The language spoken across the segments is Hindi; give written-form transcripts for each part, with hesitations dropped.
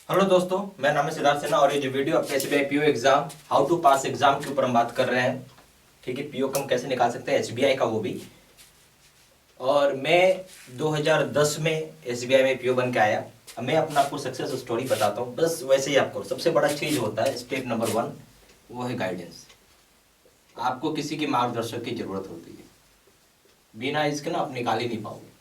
हेलो दोस्तों, मेरा नाम है सिद्धार्थ सिन्हा और ये जो वीडियो आपके SBI PO exam how to pass exam के ऊपर हम बात कर रहे हैं। ठीक है, पीओ कम कैसे निकाल सकते हैं एसबीआई का, वो भी। और मैं 2010 में एसबीआई में पीओ बन के आया। अब मैं अपना आपको सक्सेस स्टोरी बताता हूँ, बस वैसे ही आपको। सबसे बड़ा चीज़ होता है स्टेप नंबर 1, वो है गाइडेंस। आपको किसी के मार्गदर्शक की ज़रूरत होती है, बिना इसके ना आप निकाल ही नहीं पाओगे,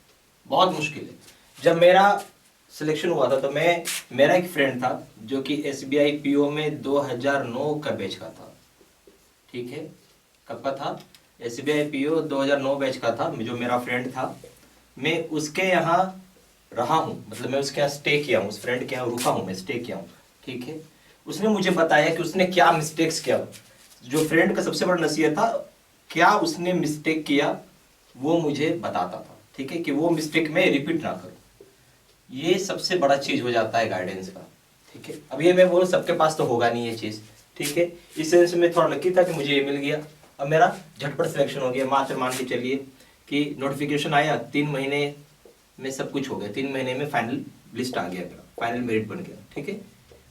बहुत मुश्किल है। जब मेरा सिलेक्शन हुआ था तो मेरा एक फ्रेंड था जो कि एसबीआई पीओ में 2009 का बैच का था। ठीक है, कब का था? एसबीआई पीओ 2009 बैच का था। जो मेरा फ्रेंड था, मैं उसके यहाँ रहा हूँ, मतलब मैं उसके यहाँ स्टे किया हूँ, उस फ्रेंड के यहाँ रुका हूँ, मैं स्टे किया हूँ। ठीक है, उसने मुझे बताया कि उसने क्या मिस्टेक्स किया। जो फ्रेंड का सबसे बड़ा नसीहत था, क्या उसने मिस्टेक किया वो मुझे बताता था। ठीक है, कि वो मिस्टेक मैं रिपीट ना करूँ। ये सबसे बड़ा चीज हो जाता है गाइडेंस का। ठीक है, अब ये मैं बोलूँ सबके पास तो होगा नहीं ये चीज। ठीक है, इस सेंस में थोड़ा लकी था कि मुझे ये मिल गया। अब मेरा झटपट सिलेक्शन हो गया। मात्र मान के चलिए कि नोटिफिकेशन आया, 3 महीने में सब कुछ हो गया, 3 महीने में फाइनल लिस्ट आ गया, मेरा फाइनल मेरिट बन गया। ठीक है,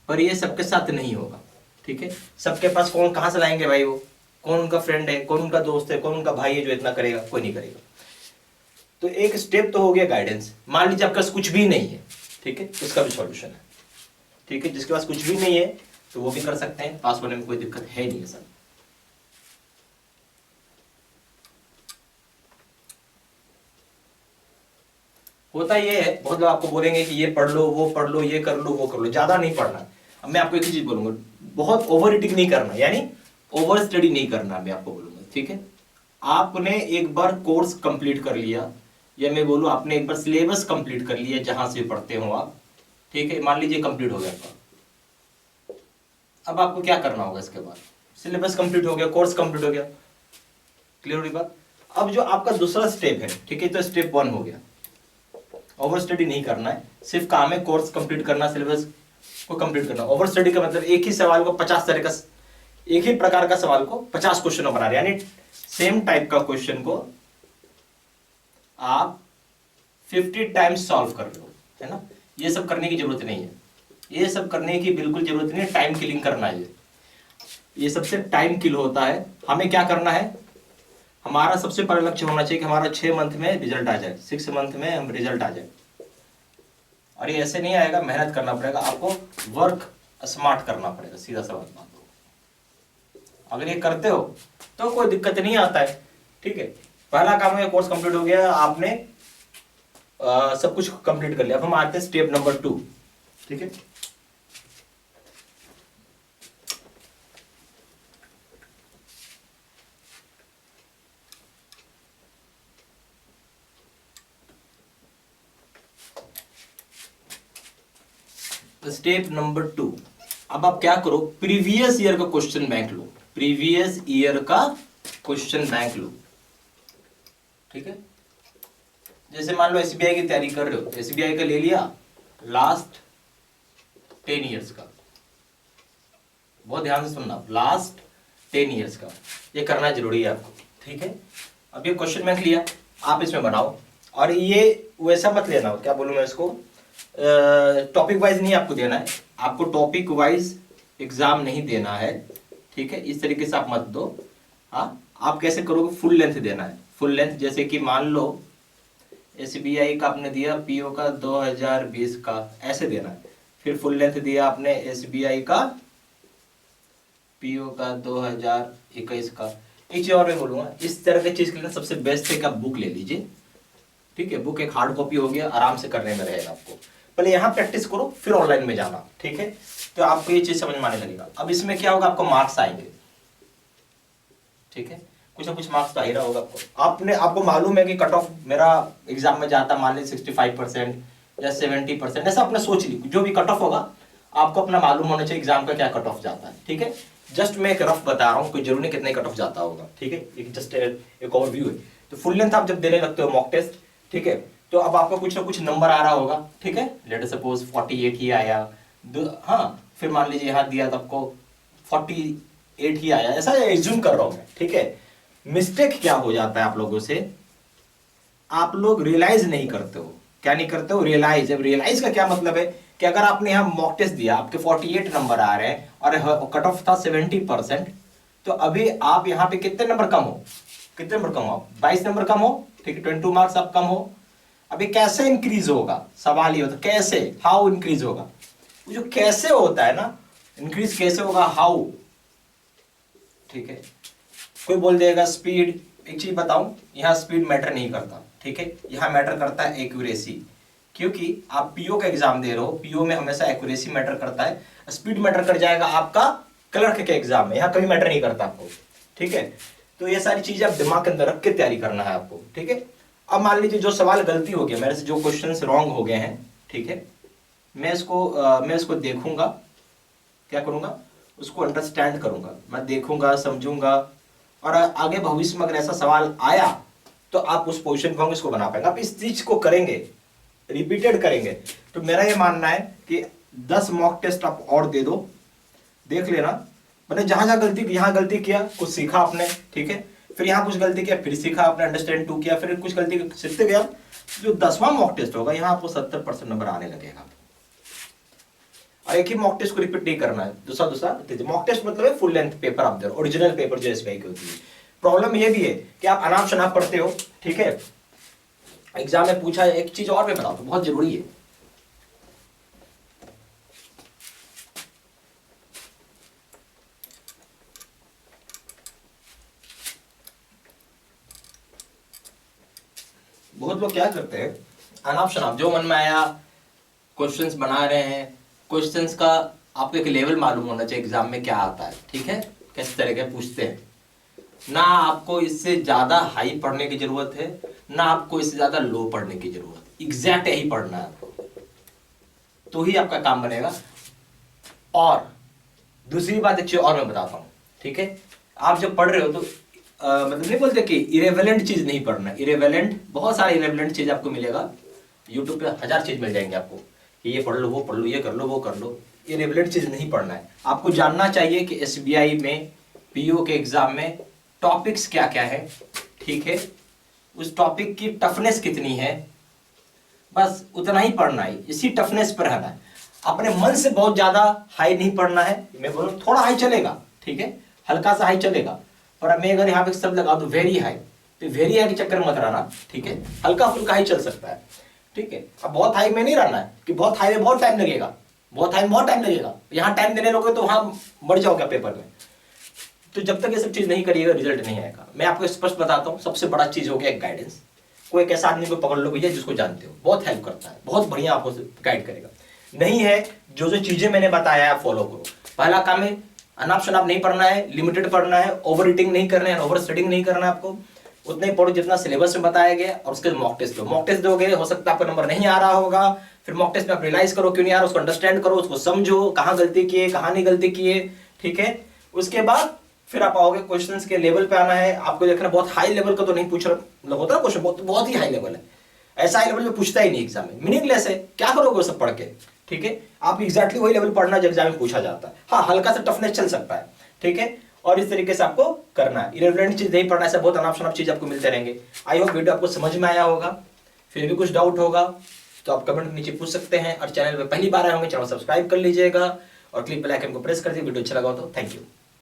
पर ये सबके साथ नहीं होगा। ठीक है, सबके पास कौन कहाँ से लाएंगे भाई? वो कौन उनका फ्रेंड है, कौन उनका दोस्त है, कौन उनका भाई है जो इतना करेगा? कोई नहीं करेगा। तो एक स्टेप तो हो गया गाइडेंस। मान लीजिए आपके पास कुछ भी नहीं है, ठीक है, इसका भी सॉल्यूशन है। ठीक है, जिसके पास कुछ भी नहीं है तो वो भी कर सकते हैं, पास होने में कोई दिक्कत है नहीं है सर। होता ये है, बहुत लोग आपको बोलेंगे कि ये पढ़ लो, वो पढ़ लो, ये कर लो, वो कर लो, ज्यादा नहीं पढ़ना। अब मैं आपको एक ही चीज बोलूंगा, बहुत ओवर रीडिंग नहीं करना, यानी ओवर स्टडी नहीं करना, मैं आपको बोलूंगा। ठीक है, आपने एक बार कोर्स कंप्लीट कर लिया, या मैं बोलूं आपने एक बार सिलेबस कंप्लीट कर लिया जहां से पढ़ते हो आप। ठीक है, मान लीजिए कंप्लीट हो गया आपका। अब आपको क्या करना होगा इसके बाद? सिलेबस कंप्लीट हो गया, कोर्स कंप्लीट हो गया, क्लियर हुई बात? अब जो आपका दूसरा स्टेप है, ठीक है, तो स्टेप 1 हो गया। ओवर स्टडी नहीं करना है, सिर्फ काम है कोर्स कंप्लीट करना, सिलेबस को कंप्लीट करना। ओवर स्टडी का मतलब एक ही सवाल को 50 तरह का, एक ही प्रकार का सवाल को 50 क्वेश्चन बना रहे, यानी सेम टाइप का क्वेश्चन को आप 50 टाइम्स सॉल्व कर रहे हो, है ना? ये सब करने की जरूरत नहीं है, ये सब करने की बिल्कुल जरूरत नहीं है। टाइम किलिंग करना है ये सबसे टाइम किल होता है। हमें क्या करना है? हमारा सबसे बड़ा लक्ष्य होना चाहिए कि हमारा 6 मंथ में रिजल्ट आ जाए, 6 मंथ में हम रिजल्ट आ जाए। और ये ऐसे नहीं आएगा, मेहनत करना पड़ेगा आपको, वर्क स्मार्ट करना पड़ेगा, सीधा सा बात। अगर ये करते हो तो कोई दिक्कत नहीं आता है। ठीक है, पहला काम है कोर्स कंप्लीट हो गया, आपने सब कुछ कंप्लीट कर लिया। अब हम आते हैं स्टेप नंबर 2। ठीक है, स्टेप नंबर 2, अब आप क्या करो, प्रीवियस ईयर का क्वेश्चन बैंक लो, प्रीवियस ईयर का क्वेश्चन बैंक लो। ठीक है, जैसे मान लो एसबीआई की तैयारी कर रहे हो, एसबीआई का ले लिया लास्ट 10 ईयर्स का। बहुत ध्यान से सुनना, लास्ट 10 ईयर्स का ये करना जरूरी है आपको। ठीक है, अब ये क्वेश्चन बैंक लिया, आप इसमें बनाओ। और ये वैसा मत लेना, क्या बोलूं मैं इसको, टॉपिक वाइज नहीं आपको देना है, आपको टॉपिक वाइज एग्जाम नहीं देना है। ठीक है, इस तरीके से आप मत दो। हाँ, आप कैसे करोगे? फुल लेंथ देना है, फुल लेंथ। जैसे कि मान लो एसबीआई का आपने दिया, पीओ का 2020 का, ऐसे देना है। फिर फुल लेंथ दिया आपने एसबीआई का, पीओ का 2021 का। एक चीज और मैं बोलूंगा, इस तरह की चीज के लिए सबसे बेस्ट है कि आप बुक ले लीजिए। ठीक है, बुक एक हार्ड कॉपी हो गया, आराम से करने में रहेगा आपको। पहले यहाँ प्रैक्टिस करो, फिर ऑनलाइन में जाना। ठीक है, तो आपको ये चीज समझ में आने लगेगा। अब इसमें क्या होगा, आपको मार्क्स आएंगे। ठीक है, कुछ ना कुछ मार्क्स तो आ ही रहा होगा आपको। आपको मालूम है कि कट ऑफ मेरा एग्जाम में जाता मान लीजिए 65% या 70%, ऐसा आपने सोच ली, जो भी कट ऑफ होगा आपको अपना मालूम होना चाहिए एग्जाम का क्या कट ऑफ जाता है। ठीक है, जस्ट मैं एक रफ बता रहा हूँ, कोई जरूरी कितने कट ऑफ जाता होगा। ठीक है, एक जस्ट एक ओवरव्यू है। तो फुल लेंथ आप जब देने लगते हो मॉक टेस्ट, ठीक है, तो अब आपका कुछ ना कुछ नंबर आ रहा होगा। ठीक है, लेट सपोज 48 ही आया, हाँ, फिर मान लीजिए यहाँ दिया तो आपको 48 ही आया, ऐसा एज्यूम कर रहा हूं मैं। ठीक है, मिस्टेक क्या हो जाता है आप लोगों से, आप लोग रियलाइज नहीं करते हो। क्या नहीं करते हो? रियलाइज। अब रियलाइज का क्या मतलब है कि अगर आपने यहाँ मॉक टेस्ट दिया, आपके 48 नंबर आ रहे हैं और कट ऑफ था 70%, तो अभी आप यहाँ पे कितने नंबर कम हो, कितने नंबर कम हो आप, 22 नंबर कम हो, ठीक है, 22 मार्क्स आप कम हो। अभी कैसे इंक्रीज होगा, सवाल ये होता है कैसे, हाउ इंक्रीज होगा। वो जो कैसे होता है ना, इंक्रीज कैसे होगा, हाउ, ठीक है। कोई बोल देगा स्पीड, एक चीज बताऊं, यहाँ स्पीड मैटर नहीं करता, ठीक है, यहाँ मैटर करता है एक्यूरेसी, क्योंकि आप पीओ का एग्जाम दे रहे हो, पीओ में हमेशा एक्यूरेसी मैटर करता है, स्पीड मैटर कर जाएगा आपका क्लर्क के एग्जाम में, यहाँ कभी मैटर नहीं करता आपको, ठीक है। तो ये सारी चीजें आप दिमाग के अंदर रख के तैयारी करना है आपको, ठीक है। अब मान लीजिए जो सवाल गलती हो गया मेरे से, जो क्वेश्चंस रॉन्ग हो गए हैं, ठीक है, मैं इसको देखूंगा, क्या करूंगा, उसको अंडरस्टैंड करूंगा, मैं देखूंगा, समझूंगा, और आगे भविष्य में अगर ऐसा सवाल आया तो आप उस पोजीशन पे होंगे, इसको बना पाएंगे। आप इस चीज को करेंगे, रिपीटेड करेंगे, तो मेरा ये मानना है कि 10 मॉक टेस्ट आप और दे दो, देख लेना, मैंने जहां गलती किया कुछ सीखा आपने, ठीक है, फिर यहाँ कुछ गलती किया फिर सीखा आपने, अंडरस्टैंड 2 किया, फिर कुछ गलती सीखते गया, जो 10वां मॉक टेस्ट होगा यहाँ आपको 70% नंबर आने लगेगा। और एक ही मॉक टेस्ट को रिपीट नहीं करना है, दूसरा मॉक टेस्ट मतलब है फुल लेंथ पेपर आप दे रहे हो, ओरिजिनल पेपर जो एसबीआई की होती है। प्रॉब्लम ये भी है कि आप अनाप शनाप पढ़ते हो, ठीक है, एग्जाम में पूछा, एक चीज और मैं बताऊं तो बहुत जरूरी है, बहुत लोग क्या करते हैं, अनाप शनाप जो मन में आया क्वेश्चंस बना रहे हैं। क्वेश्चंस का आपको एक लेवल मालूम होना चाहिए एग्जाम में क्या आता है, ठीक है, किस तरह के पूछते हैं। ना आपको इससे ज्यादा हाई पढ़ने की जरूरत है, ना आपको इससे ज्यादा लो पढ़ने की जरूरत है, एग्जैक्ट यही पढ़ना है आपको, तो ही आपका काम बनेगा। और दूसरी बात अच्छी और मैं बताता हूं, ठीक है, आप जब पढ़ रहे हो तो मतलब नहीं बोलते कि इरेवेलेंट चीज नहीं पढ़ना, इरेवेलेंट बहुत सारे इरेवेलेंट चीज आपको मिलेगा, यूट्यूब पे 1000 चीज मिल जाएंगे आपको कि ये पढ़ लो, वो पढ़ लो, ये कर लो, वो कर लो। इरेवेलेंट चीज नहीं पढ़ना है, आपको जानना चाहिए कि एसबीआई में पीओ के एग्जाम में टॉपिक्स क्या क्या है, ठीक है, उस टॉपिक की टफनेस कितनी है, बस उतना ही पढ़ना है, इसी टफनेस पर रहना है। अपने मन से बहुत ज्यादा हाई नहीं पढ़ना है, मैं बोलूँ थोड़ा हाई चलेगा, ठीक है, हल्का सा हाई चलेगा, पर मैं अगर यहाँ पे शब्द लगा दूं वेरी हाई, तो वेरी हाई के चक्कर मत रहना, ठीक है, हल्का फुल्का हाई चल सकता है, ठीक है। अब बहुत हाई में नहीं रहना है कि बहुत हाई में बहुत टाइम लगेगा, बहुत हाई में बहुत टाइम लगेगा, यहाँ टाइम देने लोगे तो वहां मर जाओगे पेपर में। तो जब तक ये सब चीज नहीं करिएगा रिजल्ट नहीं आएगा। मैं आपको स्पष्ट बताता हूँ, सबसे बड़ा चीज हो गया एक गाइडेंस। कोई एक ऐसा आदमी को पकड़ लो भैया जिसको जानते हो, बहुत हेल्प करता है, बहुत बढ़िया आपको गाइड करेगा। नहीं है, जो जो चीजें मैंने बताया आप फॉलो करो। पहला काम है अनाप शनाप नहीं पढ़ना है, लिमिटेड पढ़ना है, ओवर रीडिंग नहीं करना है, ओवर स्टडिंग नहीं करना है आपको, उतने ही पढ़ो जितना सिलेबस में बताया गया, और उसके मॉक टेस्ट दो। मॉक टेस्ट दोगे, हो सकता है आपका नंबर नहीं आ रहा होगा, फिर मॉक टेस्ट में आप रियलाइज करो क्यों नहीं आ रहा, उसको अंडरस्टैंड करो, उसको समझो, कहाँ गलती किए कहाँ नहीं गलती किए, ठीक है। उसके बाद फिर आप आओगे क्वेश्चंस के लेवल पे आना है, आपको देखना बहुत हाई लेवल का तो नहीं पूछ रहा होता ना क्वेश्चन, बहुत ही हाई लेवल है, ऐसा हाई लेवल में पूछता ही नहीं एग्जाम में, मीनिंगलेस है, क्या करोगे वो सब पढ़ के, ठीक है। आप एग्जैक्टली वही लेवल पढ़ना जो एग्जाम में पूछा जाता है, हाँ हल्का सा टफनेस चल सकता है, ठीक है, और इस तरीके से आपको करना है। इरेलेवेंट चीज नहीं पढ़ना, ऐसा बहुत अनाप शनाप चीज आपको मिलते रहेंगे। आई होप वीडियो आपको समझ में आया होगा, फिर भी कुछ डाउट होगा तो आप कमेंट नीचे पूछ सकते हैं, और चैनल पे पहली बार आए होंगे चैनल सब्सक्राइब कर लीजिएगा, और क्लिक बेल आइकन को प्रेस कर दीजिए। वीडियो अच्छा लगा हो तो थैंक यू।